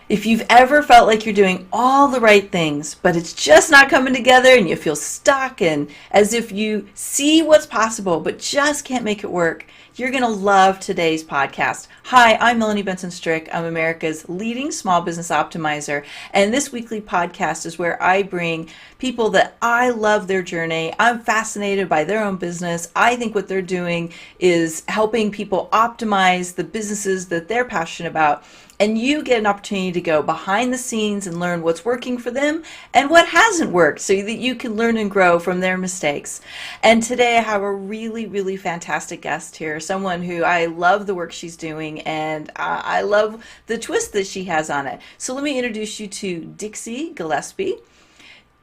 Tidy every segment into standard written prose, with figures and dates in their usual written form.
If you've ever felt like you're doing all the right things, but it's just not coming together and you feel stuck and as if you see what's possible but just can't make it work, you're going to love today's podcast. Hi, I'm Melanie Benson. I'm America's leading small business optimizer. And this weekly podcast is where I bring people that I love their journey. I'm fascinated by their own business. I think what they're doing is helping people optimize the businesses that they're passionate about. And you get an opportunity to go behind the scenes and learn what's working for them and what hasn't worked so that you can learn and grow from their mistakes. And today I have a really fantastic guest here, someone who I love the work she's doing and I love the twist that she has on it. So let me introduce you to Dixie Gillaspie.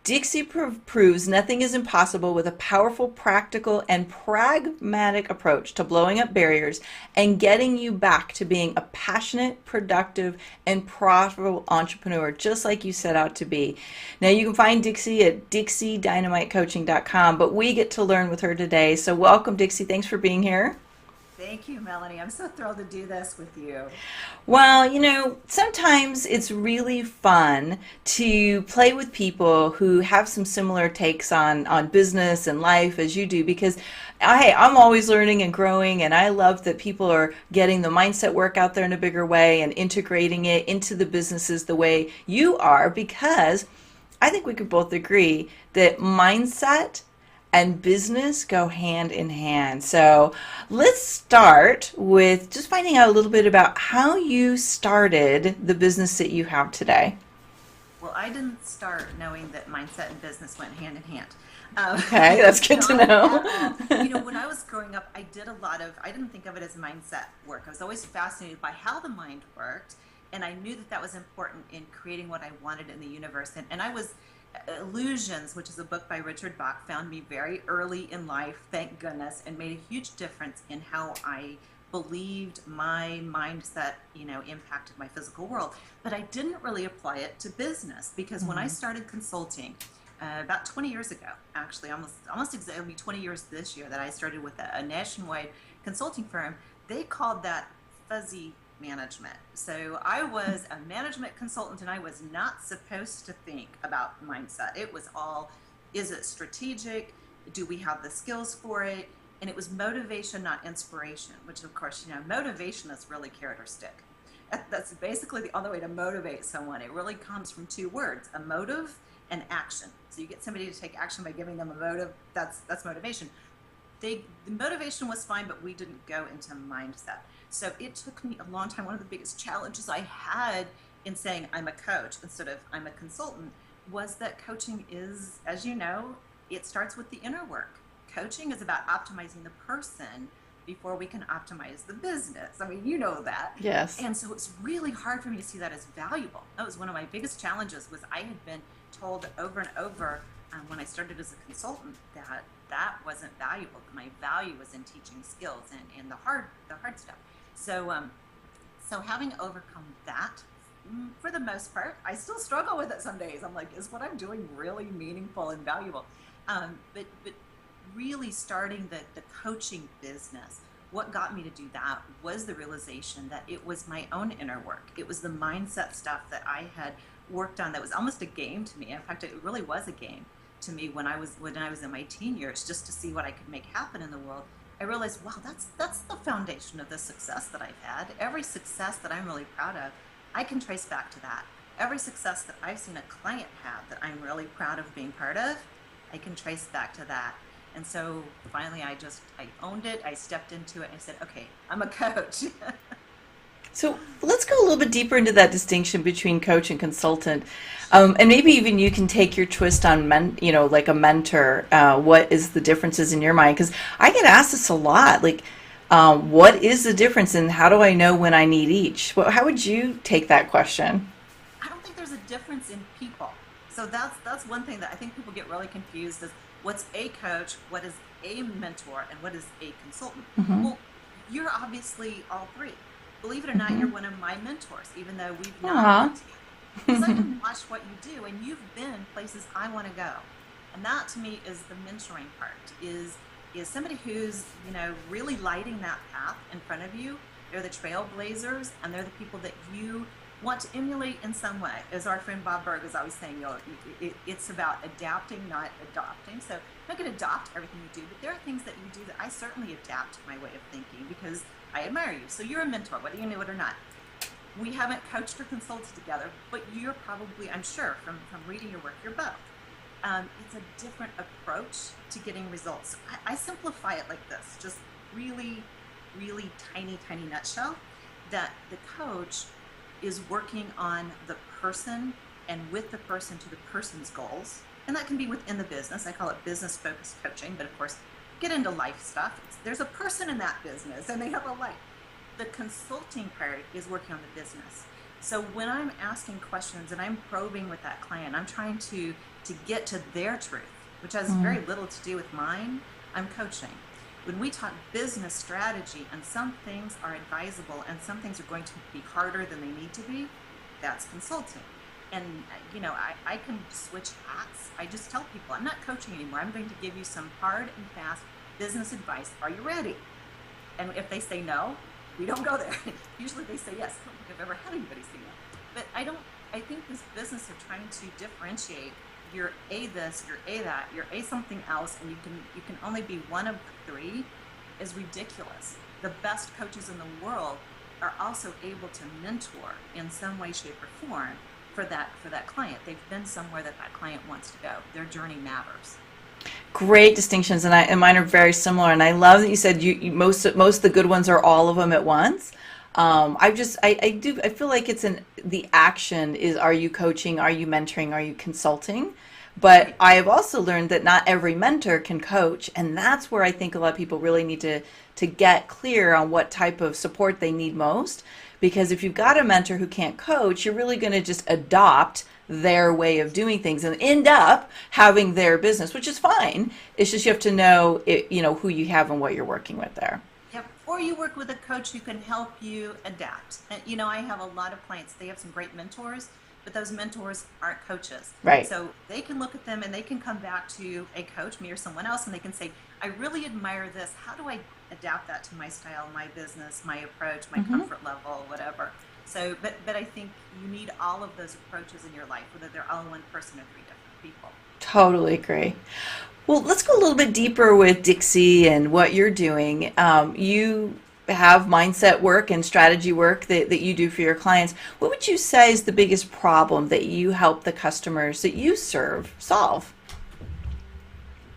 Dixie proves nothing is impossible with a powerful, practical, and pragmatic approach to blowing up barriers and getting you back to being a passionate, productive, and profitable entrepreneur, just like you set out to be. Now, you can find Dixie at dixiedynamitecoaching.com, but we get to learn with her today. So welcome, Dixie. Thanks for being here. Thank you, Melanie. I'm so thrilled to do this with you. Well, sometimes it's really fun to play with people who have some similar takes on business and life as you do because I'm always learning and growing, and I love that people are getting the mindset work out there in a bigger way and integrating it into the businesses the way you are, because I think we could both agree that mindset and business go hand in hand. So let's start with just finding out a little bit about how you started the business that you have today. Well, I didn't start knowing that mindset and business went hand in hand. Okay, that's good to Not know. at all. When I was growing up, I didn't think of it as mindset work. I was always fascinated by how the mind worked, and I knew that was important in creating what I wanted in the universe. And I was Illusions, which is a book by Richard Bach, found me very early in life, thank goodness, and made a huge difference in how I believed my mindset, impacted my physical world. But I didn't really apply it to business because when I started consulting about 20 years ago, actually, almost exactly 20 years this year, that I started with a nationwide consulting firm. They called that fuzzy management. So I was a management consultant and I was not supposed to think about mindset. It was all, is it strategic? Do we have the skills for it? And it was motivation, not inspiration, which of course, motivation is really carrot or stick. That's basically the only way to motivate someone. It really comes from two words, a motive and action. So you get somebody to take action by giving them a motive, that's motivation. The motivation was fine, but we didn't go into mindset. So it took me a long time. One of the biggest challenges I had in saying I'm a coach instead of I'm a consultant was that coaching is, as you know, it starts with the inner work. Coaching is about optimizing the person before we can optimize the business. I mean, you know that. Yes. And so it's really hard for me to see that as valuable. That was one of my biggest challenges. Was I had been told over and over when I started as a consultant that wasn't valuable. My value was in teaching skills and the hard stuff. So having overcome that, for the most part, I still struggle with it some days. I'm like, is what I'm doing really meaningful and valuable? But really starting the coaching business, what got me to do that was the realization that it was my own inner work. It was the mindset stuff that I had worked on that was almost a game to me. In fact, it really was a game to me when I was in my teen years, just to see what I could make happen in the world. I realized, wow, that's the foundation of the success that I've had. Every success that I'm really proud of, I can trace back to that. Every success that I've seen a client have that I'm really proud of being part of, I can trace back to that. And so finally I owned it. I stepped into it and I said, okay, I'm a coach. So let's go a little bit deeper into that distinction between coach and consultant. And maybe even you can take your twist on like a mentor. What is the differences in your mind? Because I get asked this a lot. Like, what is the difference and how do I know when I need each? How would you take that question? I don't think there's a difference in people. So that's one thing that I think people get really confused is what's a coach, what is a mentor, and what is a consultant? Mm-hmm. Well, you're obviously all three. Believe it or not, you're Mm-hmm. one of my mentors, even though we've not Aw. met you. Because I can watch what you do, and you've been places I want to go. And that to me is the mentoring part, is somebody who's, really lighting that path in front of you. They're the trailblazers, and they're the people that you want to emulate in some way. As our friend Bob Berg is always saying, it's about adapting, not adopting. So I'm not going to adopt everything you do, but there are things that you do that I certainly adapt my way of thinking because I admire you. So you're a mentor, whether you knew it or not. We haven't coached or consulted together, but you're probably, I'm sure, from reading your work, you're both. It's a different approach to getting results. So I simplify it like this, just really, really tiny, tiny nutshell, that the coach is working on the person and with the person to the person's goals. And that can be within the business. I call it business focused coaching, but of course, get into life stuff. There's a person in that business and they have a life. The consulting part is working on the business. So when I'm asking questions and I'm probing with that client, I'm trying to get to their truth, which has very little to do with mine. I'm coaching. When we talk business strategy and some things are advisable and some things are going to be harder than they need to be, that's consulting. And, I can switch hats. I just tell people, I'm not coaching anymore. I'm going to give you some hard and fast business advice. Are you ready? And if they say no, we don't go there. Usually they say yes. I don't think I've ever had anybody say no. But I think this business of trying to differentiate, you're A this, you're A that, you're A something else, and you can only be one of the three is ridiculous. The best coaches in the world are also able to mentor in some way, shape, or form for that client. They've been somewhere that client wants to go. Their journey matters. Great distinctions, and mine are very similar. And I love that you said you most of the good ones are all of them at once. I feel like the action is, are you coaching, are you mentoring, are you consulting? But I have also learned that not every mentor can coach, and that's where I think a lot of people really need to get clear on what type of support they need most. Because if you've got a mentor who can't coach, you're really going to just adopt their way of doing things and end up having their business, which is fine. It's just you have to know who you have and what you're working with there. Yep. Or you work with a coach who can help you adapt. And, I have a lot of clients, they have some great mentors, but those mentors aren't coaches. Right. So they can look at them and they can come back to a coach, me or someone else, and they can say, I really admire this. How do I adapt that to my style, my business, my approach, my comfort level, whatever. So, but I think you need all of those approaches in your life, whether they're all one person or three different people. Totally agree. Well, let's go a little bit deeper with Dixie and what you're doing. You have mindset work and strategy work that you do for your clients. What would you say is the biggest problem that you help the customers that you serve solve?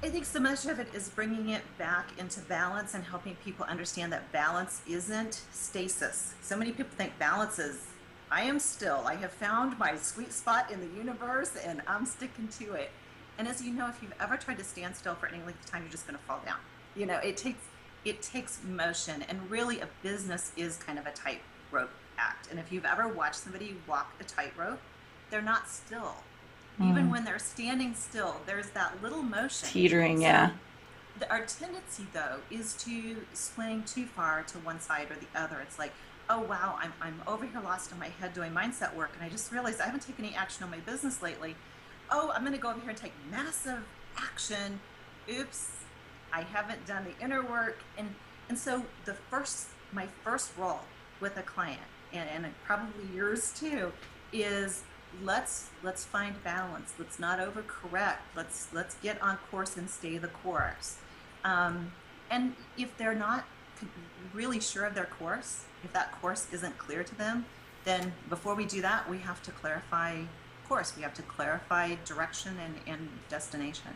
I think so much of it is bringing it back into balance and helping people understand that balance isn't stasis. So many people think balance is, I am still. I have found my sweet spot in the universe and I'm sticking to it. And as you know, if you've ever tried to stand still for any length of time, you're just going to fall down. It takes motion, and really a business is kind of a tightrope act. And if you've ever watched somebody walk a tightrope, they're not still. Even when they're standing still, there's that little motion. Teetering, so yeah. Our tendency, though, is to swing too far to one side or the other. It's like, oh, wow, I'm over here lost in my head doing mindset work, and I just realized I haven't taken any action on my business lately. Oh, I'm going to go over here and take massive action. Oops, I haven't done the inner work. And so my first role with a client, and probably yours too, is let's find balance. Let's not overcorrect. Let's get on course and stay the course. And if they're not really sure of their course, if that course isn't clear to them, then before we do that, we have to clarify course. We have to clarify direction and destination.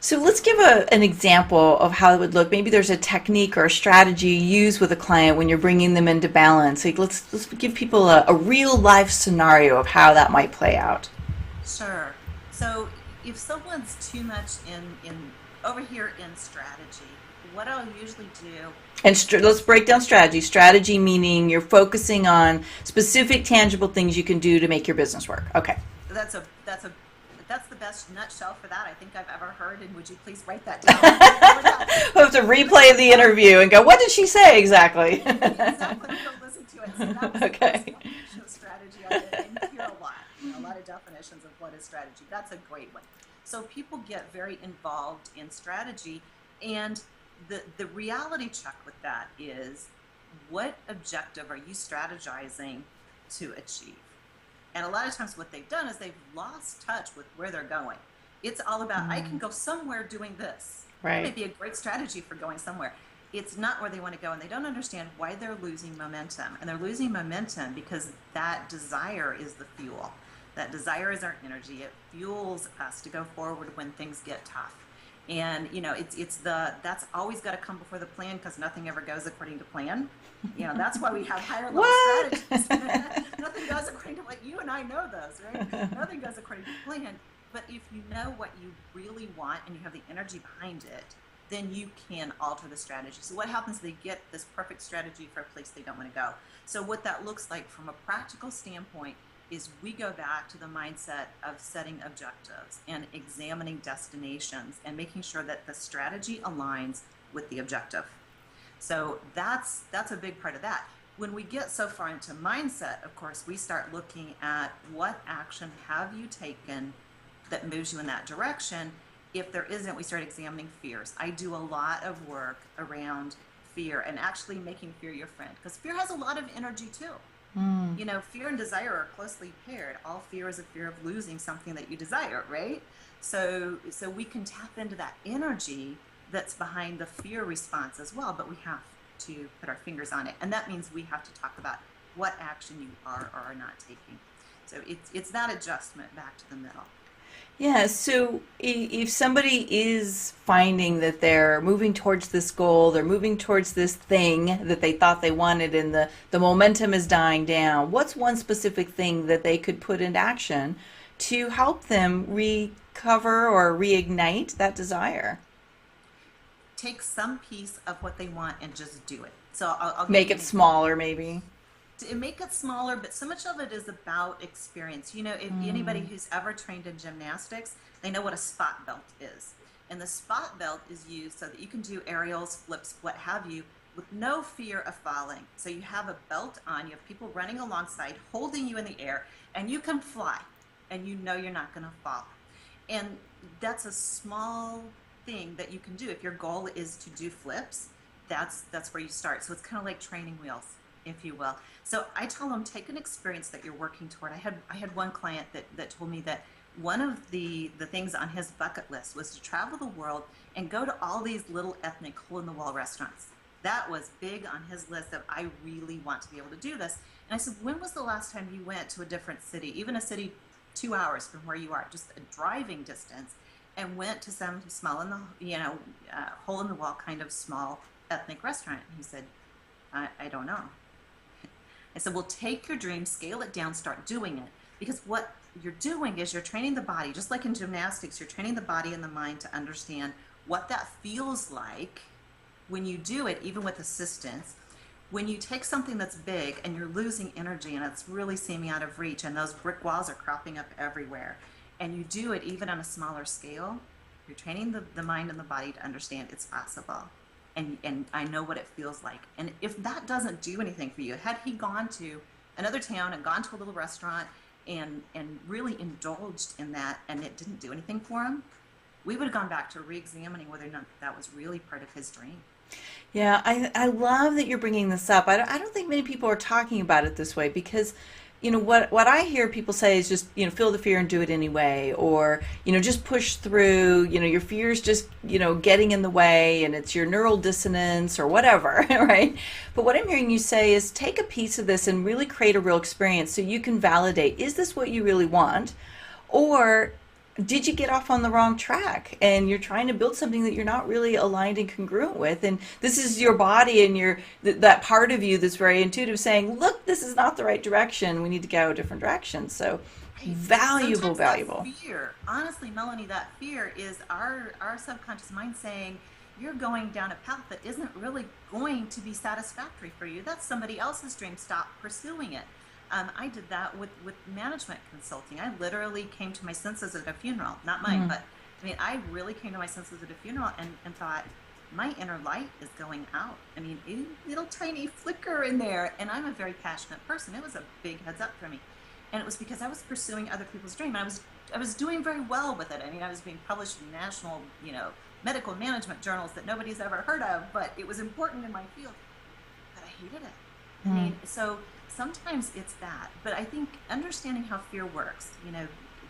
So let's give an example of how it would look. Maybe there's a technique or a strategy you use with a client when you're bringing them into balance. Like let's give people a real life scenario of how that might play out. Sure. So if someone's too much in over here in strategy, what I'll usually do. And let's break down strategy. Strategy meaning you're focusing on specific, tangible things you can do to make your business work. Okay. That's the best nutshell for that I think I've ever heard. And would you please write that down? We'll have to replay the interview and go, what did she say exactly? Exactly. Go listen to it. So that was okay. The strategy of it. And you hear a lot of definitions of what is strategy. That's a great one. So people get very involved in strategy, and the reality check with that is, what objective are you strategizing to achieve. And a lot of times what they've done is they've lost touch with where they're going. It's all about, I can go somewhere doing this. That may Right. be a great strategy for going somewhere. It's not where they want to go, and they don't understand why they're losing momentum. And they're losing momentum because that desire is the fuel. That desire is our energy. It fuels us to go forward when things get tough. And that's always got to come before the plan, because nothing ever goes according to plan. That's why we have higher level What? strategies. Nothing goes according to, like, you and I know those, right? Nothing goes according to plan. But if you know what you really want and you have the energy behind it, then you can alter the strategy. So what happens, they get this perfect strategy for a place they don't want to go. So what that looks like from a practical standpoint is we go back to the mindset of setting objectives and examining destinations and making sure that the strategy aligns with the objective. So that's a big part of that. When we get so far into mindset, of course, we start looking at what action have you taken that moves you in that direction. If there isn't, we start examining fears. I do a lot of work around fear and actually making fear your friend, because fear has a lot of energy too. Fear and desire are closely paired. All fear is a fear of losing something that you desire, right? So we can tap into that energy that's behind the fear response as well, but we have to put our fingers on it. And that means we have to talk about what action you are or are not taking. So it's that adjustment back to the middle. Yeah, so if somebody is finding that they're moving towards this goal, they're moving towards this thing that they thought they wanted, and the momentum is dying down, what's one specific thing that they could put into action to help them recover or reignite that desire? Take some piece of what they want and just do it. So I'll give Make you it an example. smaller, maybe. To make it smaller, but so much of it is about experience. If anybody who's ever trained in gymnastics, they know what a spot belt is. And the spot belt is used so that you can do aerials, flips, what have you, with no fear of falling. So you have a belt on, you have people running alongside, holding you in the air, and you can fly, and you know you're not going to fall. And that's a small thing that you can do. If your goal is to do flips, that's where you start. So it's kind of like training wheels, if you will. So I tell them, take an experience that you're working toward. I had one client that told me that one of the things on his bucket list was to travel the world and go to all these little ethnic hole in the wall restaurants. That was big on his list of, I really want to be able to do this. And I said, when was the last time you went to a different city, even a city 2 hours from where you are, just a driving distance, and went to some small in the hole in the wall kind of small ethnic restaurant? And he said, I don't know. I said, well, take your dream, scale it down, start doing it. Because what you're doing is you're training the body, just like in gymnastics, you're training the body and the mind to understand what that feels like when you do it, even with assistance. When you take something that's big and you're losing energy and it's really seeming out of reach and those brick walls are cropping up everywhere, and you do it even on a smaller scale, you're training the mind and the body to understand it's possible. And I know what it feels like. And if that doesn't do anything for you, had he gone to another town and gone to a little restaurant and really indulged in that and it didn't do anything for him, we would have gone back to re-examining whether or not that was really part of his dream. Yeah, I love that you're bringing this up. I don't think many people are talking about it this way because, what I hear people say is just, feel the fear and do it anyway, or, just push through, your fear's just, getting in the way and it's your neural dissonance or whatever, right? But what I'm hearing you say is take a piece of this and really create a real experience so you can validate, is this what you really want? Or did you get off on the wrong track and you're trying to build something that you're not really aligned and congruent with? And this is your body and that part of you that's very intuitive saying, look, this is not the right direction, we need to go a different direction. So Right. valuable, Sometimes that valuable. fear, honestly, Melanie, that fear is our subconscious mind saying you're going down a path that isn't really going to be satisfactory for you. That's somebody else's dream. Stop pursuing it. I did that with management consulting. I literally came to my senses at a funeral, not mine, Mm. but I mean, I really came to my senses at a funeral and thought, my inner light is going out. I mean, a little tiny flicker in there. And I'm a very passionate person. It was a big heads up for me. And it was because I was pursuing other people's dream. I was doing very well with it. I mean, I was being published in national, medical management journals that nobody's ever heard of, but it was important in my field. But I hated it. I Mm. mean, so sometimes it's that, but I think understanding how fear works,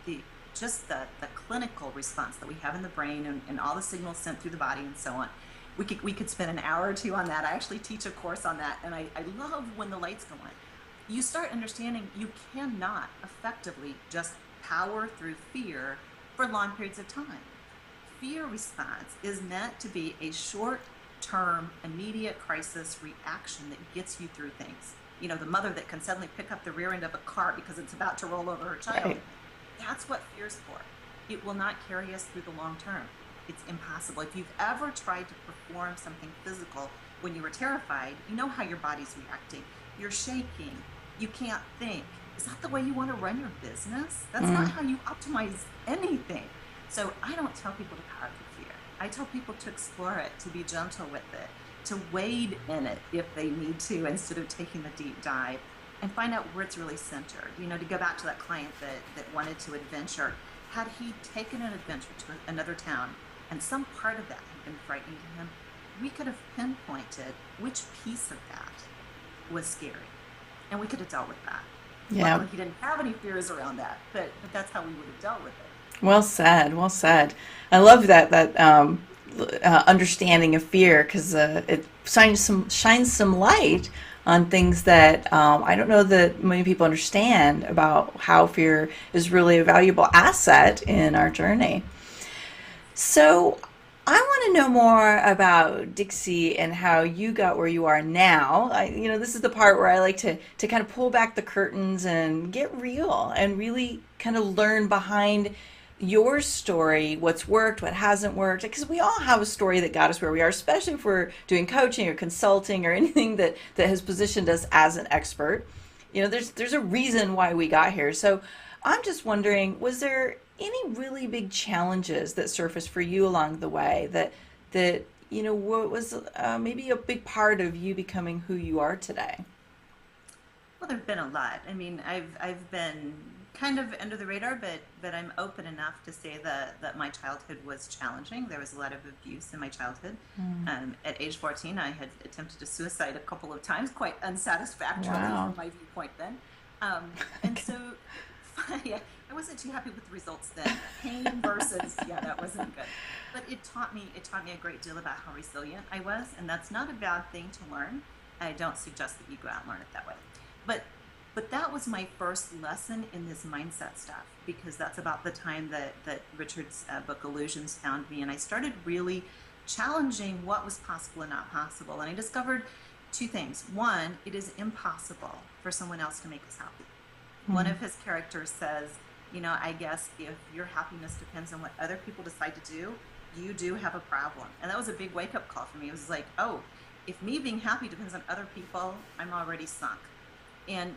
the just the clinical response that we have in the brain, and all the signals sent through the body and so on. We could spend an hour or two on that. I actually teach a course on that, and I love when the lights go on. You start understanding you cannot effectively just power through fear for long periods of time. Fear response is meant to be a short term, immediate crisis reaction that gets you through things. The mother that can suddenly pick up the rear end of a car because it's about to roll over her child. Right. That's what fear's for. It will not carry us through the long term. It's impossible. If you've ever tried to perform something physical when you were terrified, you know how your body's reacting. You're shaking. You can't think. Is that the way you want to run your business? That's not how you optimize anything. So I don't tell people to power through fear. I tell people to explore it, to be gentle with it, to wade in it if they need to, instead of taking the deep dive, and find out where it's really centered. To go back to that client that wanted to adventure, had he taken an adventure to another town and some part of that had been frightening to him, we could have pinpointed which piece of that was scary, and we could have dealt with that. Yeah. Luckily, he didn't have any fears around that, but that's how we would have dealt with it. Well said. Well said. I love that understanding of fear, because it shines some light on things that I don't know that many people understand about how fear is really a valuable asset in our journey. So I want to know more about Dixie and how you got where you are now. This is the part where I like to kind of pull back the curtains and get real and really kind of learn behind your story, what's worked, what hasn't worked, because we all have a story that got us where we are, especially if we're doing coaching or consulting or anything that has positioned us as an expert. There's a reason why we got here. So I'm just wondering, was there any really big challenges that surfaced for you along the way that what was maybe a big part of you becoming who you are today? Well, there've been a lot. I mean, I've been kind of under the radar, but I'm open enough to say that my childhood was challenging. There was a lot of abuse in my childhood. At age 14, I had attempted to suicide a couple of times, quite unsatisfactorily Wow. from my viewpoint then. And so, yeah, I wasn't too happy with the results then. Pain versus, yeah, that wasn't good. But it taught me a great deal about how resilient I was, and that's not a bad thing to learn. I don't suggest that you go out and learn it that way. But that was my first lesson in this mindset stuff, because that's about the time that Richard's book Illusions found me, and I started really challenging what was possible and not possible. And I discovered two things. One, it is impossible for someone else to make us happy. One of his characters says, I guess if your happiness depends on what other people decide to do, you do have a problem. And that was a big wake up call for me. It was like, oh, if me being happy depends on other people, I'm already sunk. And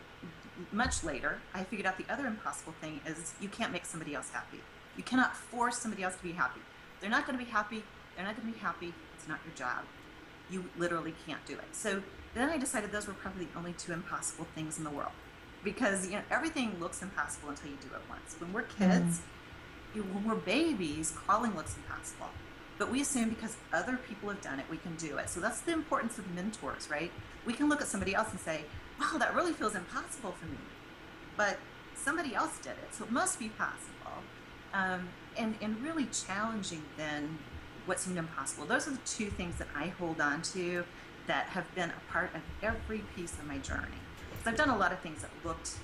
much later, I figured out the other impossible thing is you can't make somebody else happy. You cannot force somebody else to be happy. They're not going to be happy. They're not going to be happy. It's not your job. You literally can't do it. So then I decided those were probably the only two impossible things in the world, because everything looks impossible until you do it once. When we're kids, when we're babies, crawling looks impossible. But we assume because other people have done it, we can do it. So that's the importance of mentors, right? We can look at somebody else and say, wow, that really feels impossible for me. But somebody else did it, so it must be possible. And really challenging then what seemed impossible. Those are the two things that I hold on to that have been a part of every piece of my journey. So I've done a lot of things that looked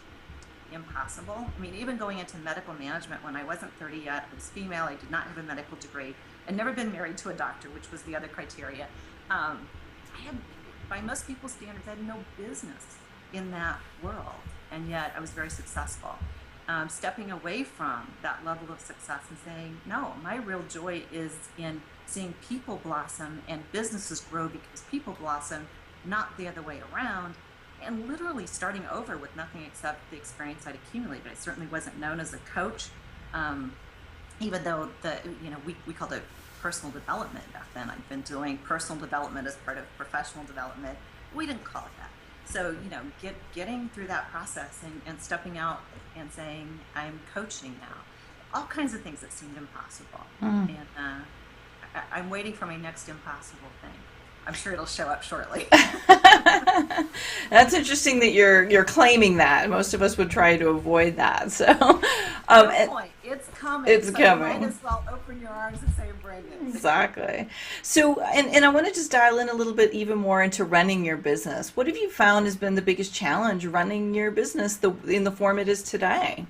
impossible. I mean, even going into medical management when I wasn't 30 yet, I was female, I did not have a medical degree, I'd never been married to a doctor, which was the other criteria. I had, by most people's standards, I had no business in that world, and yet I was very successful. Stepping away from that level of success and saying, no, my real joy is in seeing people blossom and businesses grow because people blossom, not the other way around. And literally starting over with nothing except the experience I'd accumulated. I certainly wasn't known as a coach, even though we called it personal development back then. I'd been doing personal development as part of professional development. We didn't call it that. So getting through that process and stepping out and saying I'm coaching now, all kinds of things that seemed impossible, and I'm waiting for my next impossible thing. I'm sure it'll show up shortly. That's interesting that you're claiming that. Most of us would try to avoid that. So, No and point. It's coming. it's So you might coming. as well open your arms and say, bring it. Exactly. So, and I want to just dial in a little bit even more into running your business. What have you found has been the biggest challenge running your business in the form it is today?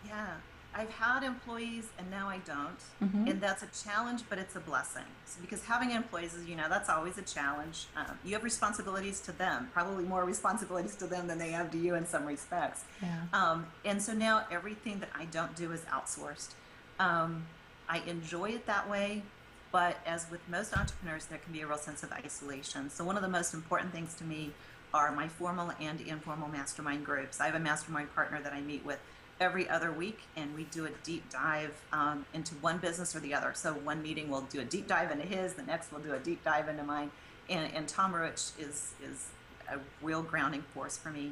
Yeah, I've had employees and now I don't. Hmm. And that's a challenge, but it's a blessing. So, because having employees, as you know, that's always a challenge. You have responsibilities to them, probably more responsibilities to them than they have to you in some respects. Yeah. And so now everything that I don't do is outsourced. I enjoy it that way. But as with most entrepreneurs, there can be a real sense of isolation. So, one of the most important things to me are my formal and informal mastermind groups. I have a mastermind partner that I meet with every other week, and we do a deep dive into one business or the other. So, one meeting we'll do a deep dive into his, the next we'll do a deep dive into mine. And Tom Roach is a real grounding force for me.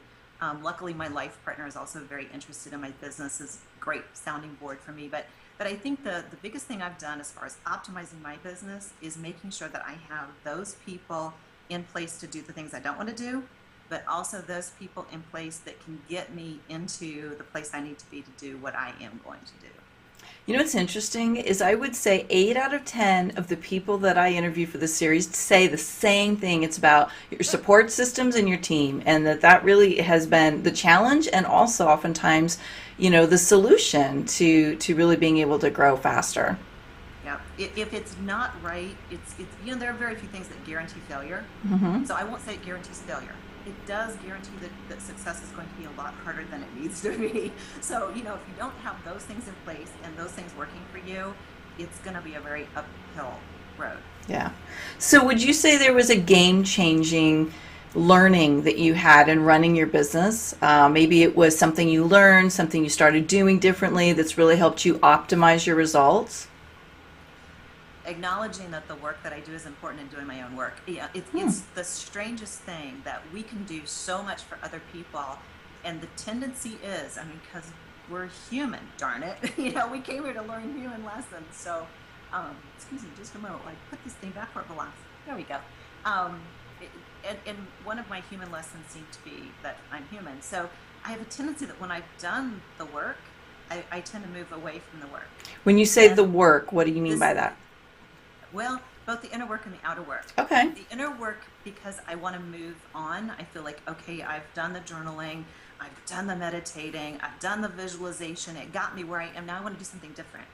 Luckily, my life partner is also very interested in my business, is a great sounding board for me. But I think the biggest thing I've done as far as optimizing my business is making sure that I have those people in place to do the things I don't want to do, but also those people in place that can get me into the place I need to be to do what I am going to do. You know what's interesting is I would say 8 out of 10 of the people that I interview for the series say the same thing. It's about your support systems and your team, and that really has been the challenge, and also oftentimes, the solution to really being able to grow faster. Yeah. If it's not right, it's there are very few things that guarantee failure. Hmm. So I won't say it guarantees failure. It does guarantee that success is going to be a lot harder than it needs to be. So, if you don't have those things in place and those things working for you, it's going to be a very uphill road. Yeah. So would you say there was a game changing learning that you had in running your business? Maybe it was something you learned, something you started doing differently that's really helped you optimize your results? Acknowledging that the work that I do is important in doing my own work. Yeah, Hmm. it's the strangest thing that we can do so much for other people. And the tendency is, I mean, because we're human, darn it. We came here to learn human lessons. So, excuse me just a moment while I put this thing back where it belongs. There we go. Um, it- and one of my human lessons seemed to be that I'm human. So I have a tendency that when I've done the work, I tend to move away from the work. When you say the And work, what do you mean by this that? Well, both the inner work and the outer work. Okay. The inner work, because I want to move on. I feel like, okay, I've done the journaling, I've done the meditating, I've done the visualization. It got me where I am. Now I want to do something different.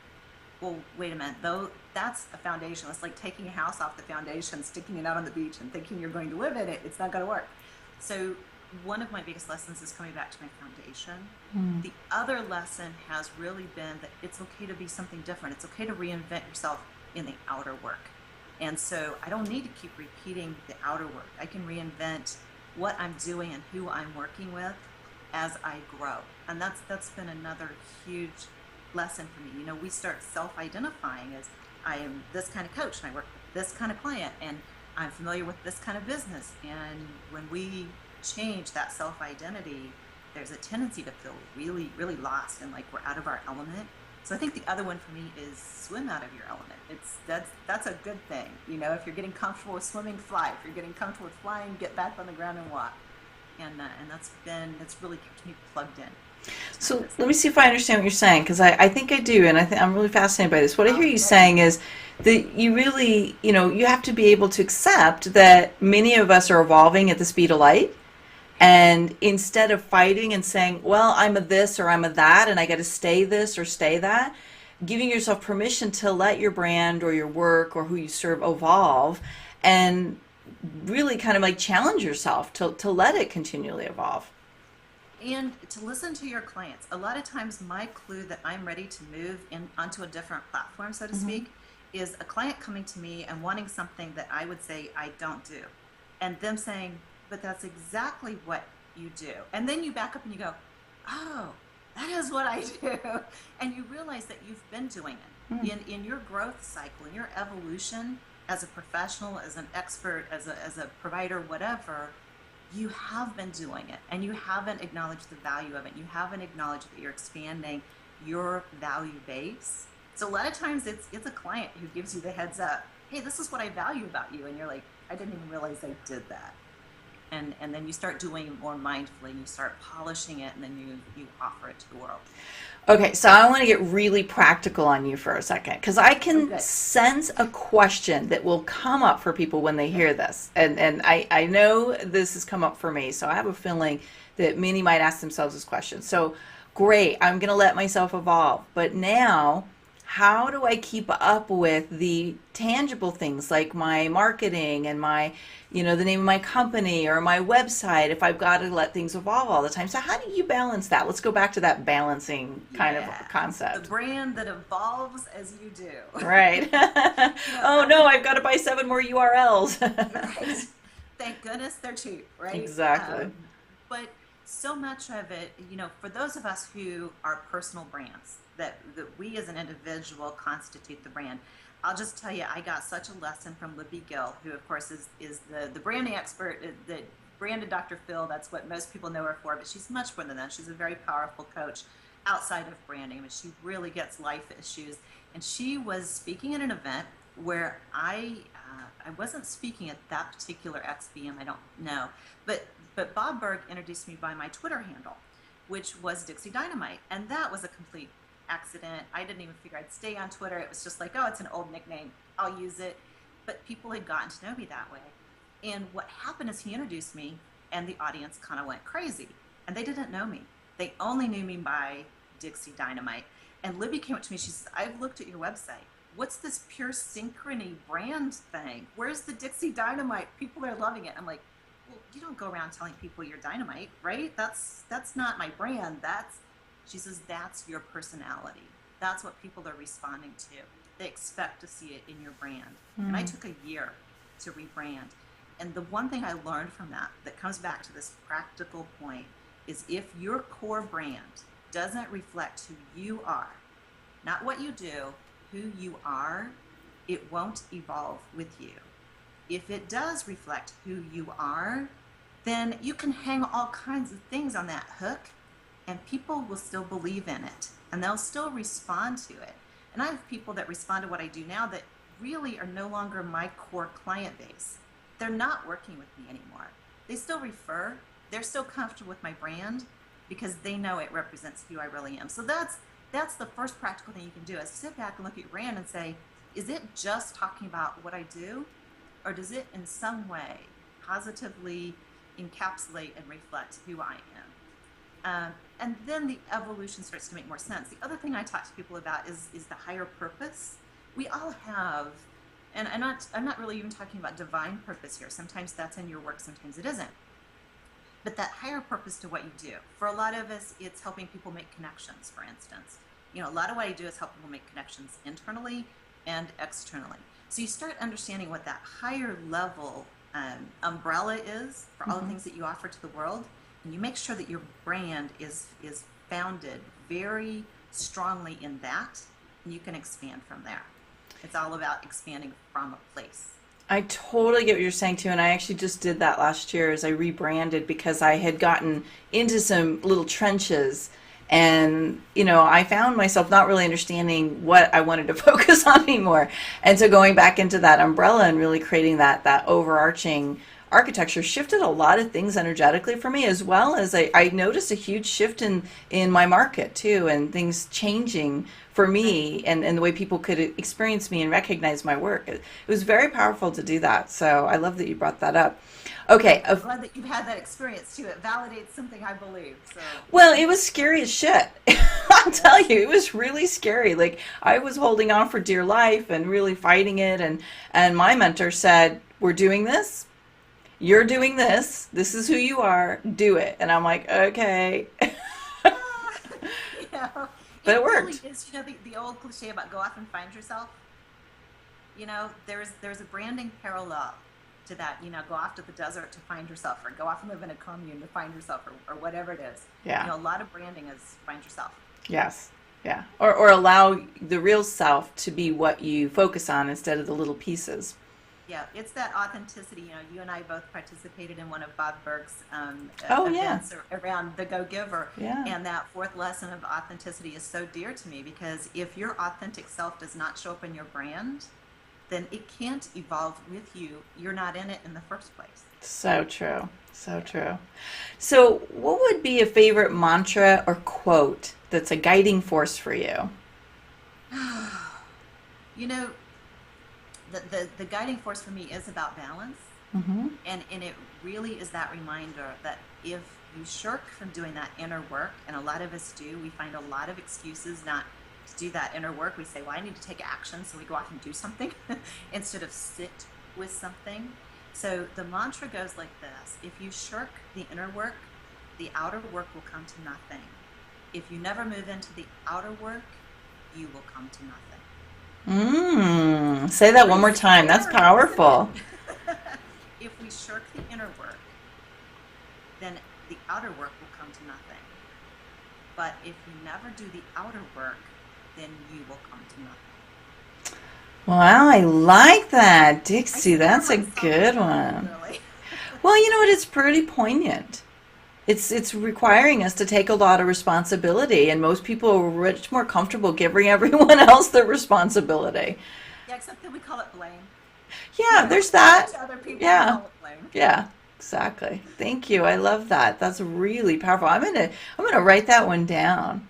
Well, wait a minute, though, that's a foundation. It's like taking a house off the foundation, sticking it out on the beach, and thinking you're going to live in it. It's not going to work. So, one of my biggest lessons is coming back to my foundation. Hmm. The other lesson has really been that it's okay to be something different. It's okay to reinvent yourself in the outer work. And so I don't need to keep repeating the outer work. I can reinvent what I'm doing and who I'm working with as I grow. And that's been another huge lesson for me. We start self-identifying as I am this kind of coach and I work with this kind of client and I'm familiar with this kind of business. And when we change that self-identity, there's a tendency to feel really, really lost and like we're out of our element. So I think the other one for me is swim out of your element. That's a good thing. If you're getting comfortable with swimming, fly. If you're getting comfortable with flying, get back on the ground and walk. And that's really kept me plugged in to my So let me business. see if I understand what you're saying, because I think I do, and I'm really fascinated by this. What I hear Oh, you good. saying is that you really, you have to be able to accept that many of us are evolving at the speed of light. And instead of fighting and saying, well, I'm a this or I'm a that, and I got to stay this or stay that, giving yourself permission to let your brand or your work or who you serve evolve, and really kind of like challenge yourself to let it continually evolve. And to listen to your clients. A lot of times, my clue that I'm ready to move in onto a different platform, so to Hmm. speak, is a client coming to me and wanting something that I would say I don't do, and them saying, "But that's exactly what you do." And then you back up and you go, "Oh, that is what I do," and you realize that you've been doing it in your growth cycle, in your evolution as a professional, as an expert, as a provider, whatever you have been doing it and you haven't acknowledged the value of it. You haven't acknowledged that you're expanding your value base. So a lot of times it's a client who gives you the heads up. Hey, this is what I value about you. And you're like, I didn't even realize I did that. And then you start doing it more mindfully, and you start polishing it, and then you offer it to the world. Okay, so I want to get really practical on you for a second because I Oh, can good. sense a question that will come up for people when they hear this. And I know this has come up for me, so I have a feeling that many might ask themselves this question. So, great, I'm going to let myself evolve. But now, how do I keep up with the tangible things like my marketing and my, the name of my company or my website if I've got to let things evolve all the time? So how do you balance that? Let's go back to that balancing kind of Yeah, the concept. brand that evolves as you do. Right. Oh I no, think I've got to buy 7 more URLs. right. Thank goodness they're cheap, right? Exactly. But so much of it, for those of us who are personal brands, that we as an individual constitute the brand. I'll just tell you, I got such a lesson from Libby Gill, who of course is the branding expert that branded Dr. Phil. That's what most people know her for, but she's much more than that. She's a very powerful coach outside of branding. I mean, she really gets life issues. And she was speaking at an event where I wasn't speaking at that particular XBM. I don't know, but Bob Berg introduced me by my Twitter handle, which was Dixie Dynamite, and that was a complete accident. I didn't even figure I'd stay on Twitter. It was just like, oh, it's an old nickname, I'll use it. But people had gotten to know me that way. And what happened is he introduced me, and the audience kind of went crazy, and they didn't know me. They only knew me by Dixie Dynamite. And Libby came up to me. She says, I've looked at your website. What's this pure synchrony brand thing? Where's the Dixie Dynamite? People are loving it. I'm like, well, you don't go around telling people you're dynamite, right? That's not my brand. She says, that's your personality. That's what people are responding to. They expect to see it in your brand. And I took a year to rebrand. And the one thing I learned from that comes back to this practical point is if your core brand doesn't reflect who you are, not what you do, who you are, it won't evolve with you. If it does reflect who you are, then you can hang all kinds of things on that hook and people will still believe in it and they'll still respond to it. And I have people that respond to what I do now that really are no longer my core client base. They're not working with me anymore. They still refer, they're still comfortable with my brand because they know it represents who I really am. So that's the first practical thing you can do is sit back and look at your brand and say, is it just talking about what I do? Or does it in some way positively encapsulate and reflect who I am? And then the evolution starts to make more sense. The other thing I talk to people about is the higher purpose. We all have, and I'm not really even talking about divine purpose here. Sometimes that's in your work, sometimes it isn't. But that higher purpose to what you do. For a lot of us, it's helping people make connections, for instance. A lot of what I do is help people make connections internally and externally. So you start understanding what that higher level umbrella is for all the things that you offer to the world, and you make sure that your brand is founded very strongly in that, and you can expand from there. It's all about expanding from a place. I totally get what you're saying too, and I actually just did that last year as I rebranded because I had gotten into some little trenches, and I found myself not really understanding what I wanted to focus on anymore, and so going back into that umbrella and really creating that overarching architecture shifted a lot of things energetically for me, as well as I noticed a huge shift in my market too, and things changing for Right. me and the way people could experience me and recognize my work. It was very powerful to do that. So I love that you brought that up. Okay, I'm glad that you've had that experience too. It validates something I believe. So, well, it was scary as shit. I'll tell yes. you, it was really scary. Like I was holding on for dear life and really fighting it, and my mentor said, "We're doing this. You're doing this. This is who you are. Do it." And I'm like, "Okay." Ah, But it it really worked. is, the old cliche about go off and find yourself. There's a branding parallel to that. Go off to the desert to find yourself, or go off and live in a commune to find yourself, or whatever it is. Yeah. A lot of branding is find yourself. Yes. Yeah. Or allow the real self to be what you focus on instead of the little pieces. Yeah, it's that authenticity. You and I both participated in one of Bob Berg's Oh yeah. events around the Go Giver, Yeah. and that fourth lesson of authenticity is so dear to me because if your authentic self does not show up in your brand, then it can't evolve with you. You're not in it in the first place. So true. So true. So, what would be a favorite mantra or quote that's a guiding force for you? You know, the guiding force for me is about balance. Hmm. And it really is that reminder that if you shirk from doing that inner work, and a lot of us do, we find a lot of excuses not to do that inner work. We say, well, I need to take action. So we go off and do something instead of sit with something. So the mantra goes like this: if you shirk the inner work, the outer work will come to nothing. If you never move into the outer work, you will come to nothing. Say that one Pretty more time. That's scary, isn't it? powerful. If we shirk the inner work, then the outer work will come to nothing. But if you never do the outer work, then you will come to nothing. Wow, I like that, I Dixie. scare That's a myself a good lot, one. really. Well, you know what? It's pretty poignant. It's requiring us to take a lot of responsibility, and most people are much more comfortable giving everyone else the responsibility. Yeah, except that we call it blame. Yeah, We there's give it that. to other people, we Yeah. call it blame. Yeah, exactly. Thank you. I love that. That's really powerful. I'm gonna write that one down.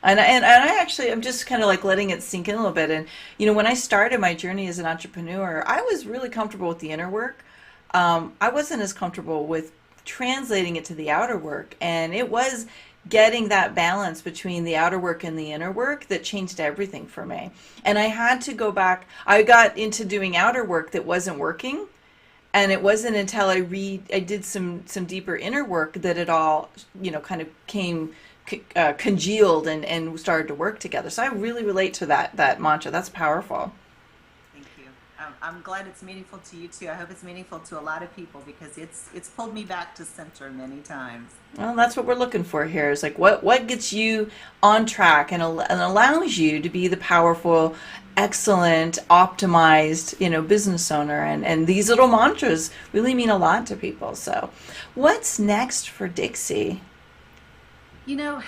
And I actually I'm just kind of like letting it sink in a little bit. And when I started my journey as an entrepreneur, I was really comfortable with the inner work. I wasn't as comfortable with translating it to the outer work, and it was getting that balance between the outer work and the inner work that changed everything for me. And I had to go back. I got into doing outer work that wasn't working, and it wasn't until I did some deeper inner work that it all kind of came congealed and started to work together. So I really relate to that mantra. That's powerful. Thank you. I'm glad it's meaningful to you too. I hope it's meaningful to a lot of people because it's pulled me back to center many times. Well, that's what we're looking for here. Is like what gets you on track and allows you to be the powerful, excellent, optimized, business owner. And these little mantras really mean a lot to people. So, what's next for Dixie? You know,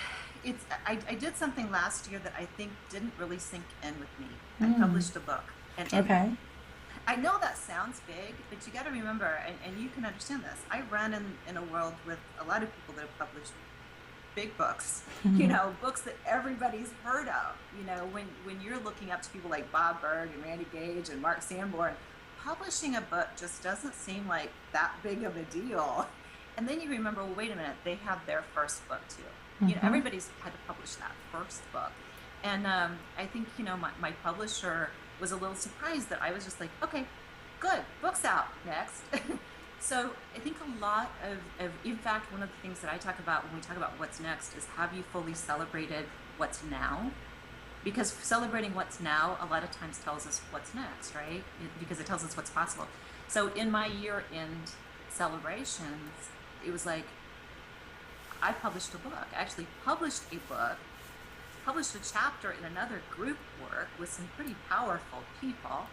I did something last year that I think didn't really sink in with me. I Mm, published a book. And okay. I know that sounds big, but you got to remember, and you can understand this. I run in a world with a lot of people that have published big books, Mhm. books that everybody's heard of. When you're looking up to people like Bob Berg and Randy Gage and Mark Sanborn, publishing a book just doesn't seem like that big of a deal. And then you remember, well, wait a minute, they have their first book too. Mhm. Everybody's had to publish that first book. And I think, my publisher was a little surprised that I was just like, okay, good, book's out next. So I think a lot in fact, one of the things that I talk about when we talk about what's next is, have you fully celebrated what's now? Because celebrating what's now a lot of times tells us what's next, right? Because it tells us what's possible. So in my year end celebrations, it was like I published a book. I actually published a book, published a chapter in another group work with some pretty powerful people,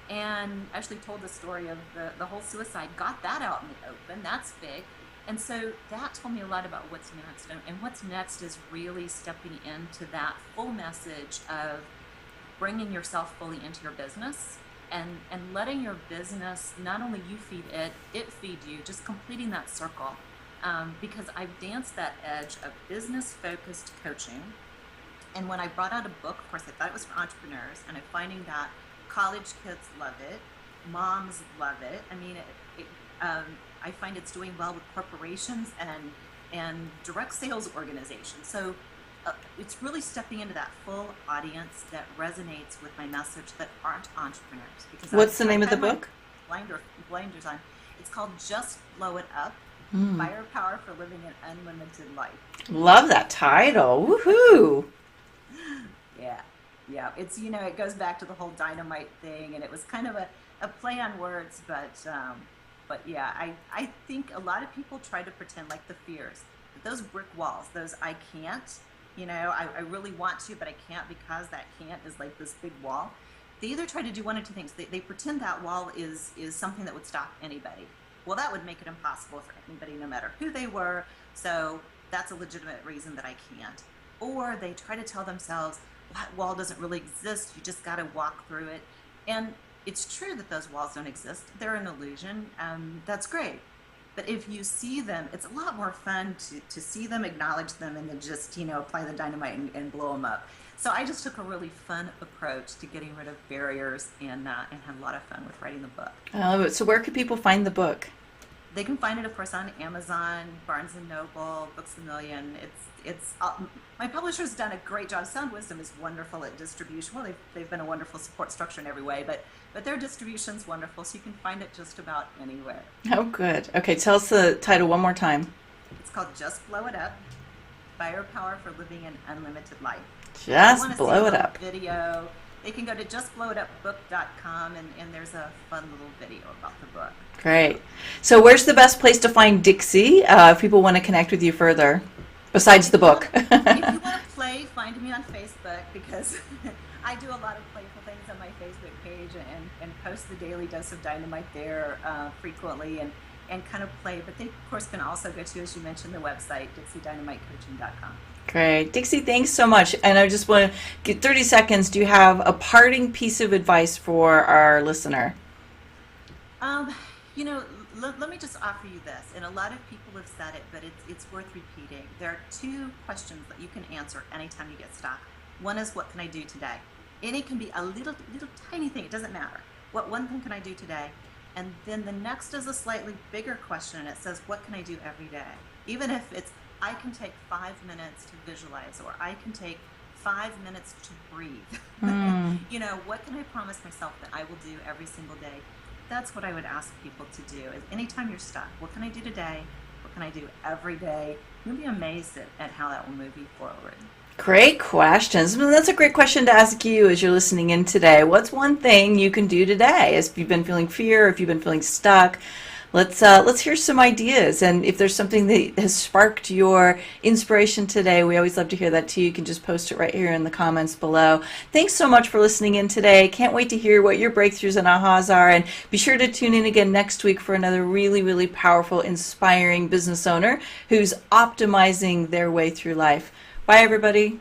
and actually told the story of the whole suicide, got that out in the open. That's big. And so that told me a lot about what's next. And what's next is really stepping into that full message of bringing yourself fully into your business, and letting your business, not only you feed it, it feed you, just completing that circle. Because I've danced that edge of business focused coaching. And when I brought out a book, of course, I thought it was for entrepreneurs, and I'm finding that college kids love it, moms love it. I mean, um, I find it's doing well with corporations and direct sales organizations. So it's really stepping into that full audience that resonates with my message that aren't entrepreneurs. Because What's the I've name of the had my book? blinders on. It's called Just Blow It Up: Mm. Firepower for Living an Unlimited Life. Love that title. Woohoo! Yeah, yeah. It goes back to the whole dynamite thing, and it was kind of a play on words, but yeah, I think a lot of people try to pretend like the fears, that those brick walls, those I can't, I really want to, but I can't because that can't is like this big wall. They either try to do one or two things. They pretend that wall is something that would stop anybody. Well, that would make it impossible for anybody, no matter who they were. So that's a legitimate reason that I can't. Or they try to tell themselves that wall doesn't really exist. You just got to walk through it. And it's true that those walls don't exist. They're an illusion. That's great. But if you see them, it's a lot more fun to see them, acknowledge them, and then just, apply the dynamite and blow them up. So I just took a really fun approach to getting rid of barriers and had a lot of fun with writing the book. I love it. So where can people find the book? They can find it, of course, on Amazon, Barnes and Noble, Books a Million. My publisher's done a great job. Sound Wisdom is wonderful at distribution. Well, they've been a wonderful support structure in every way, but their distribution's wonderful, so you can find it just about anywhere. Oh, good. Okay, tell us the title one more time. It's called Just Blow It Up: Firepower for Living an Unlimited Life. Just blow it up. Video. They can go to justblowitupbook.com, and there's a fun little video about the book. Great. So where's the best place to find Dixie if people want to connect with you further, besides the book? If you want to play, find me on Facebook, because I do a lot of playful things on my Facebook page and post the daily dose of dynamite there frequently and kind of play. But they, of course, can also go to, as you mentioned, the website, DixieDynamiteCoaching.com. Great. Dixie, thanks so much. And I just want to get 30 seconds. Do you have a parting piece of advice for our listener? Let me just offer you this. And a lot of people have said it, but it's worth repeating. There are two questions that you can answer anytime you get stuck. One is, what can I do today? And it can be a little tiny thing. It doesn't matter. What one thing can I do today? And then the next is a slightly bigger question, and it says, what can I do every day? Even if it's, I can take 5 minutes to visualize, or I can take 5 minutes to breathe. What can I promise myself that I will do every single day? That's what I would ask people to do. Is anytime you're stuck, what can I do today? What can I do every day? You'll be amazed at how that will move you forward. Great questions. Well, that's a great question to ask you as you're listening in today. What's one thing you can do today? If you've been feeling fear, if you've been feeling stuck, let's hear some ideas. And if there's something that has sparked your inspiration today, we always love to hear that too. You can just post it right here in the comments below. Thanks so much for listening in today. Can't wait to hear what your breakthroughs and ahas are. And be sure to tune in again next week for another really, really powerful, inspiring business owner who's optimizing their way through life. Bye, everybody.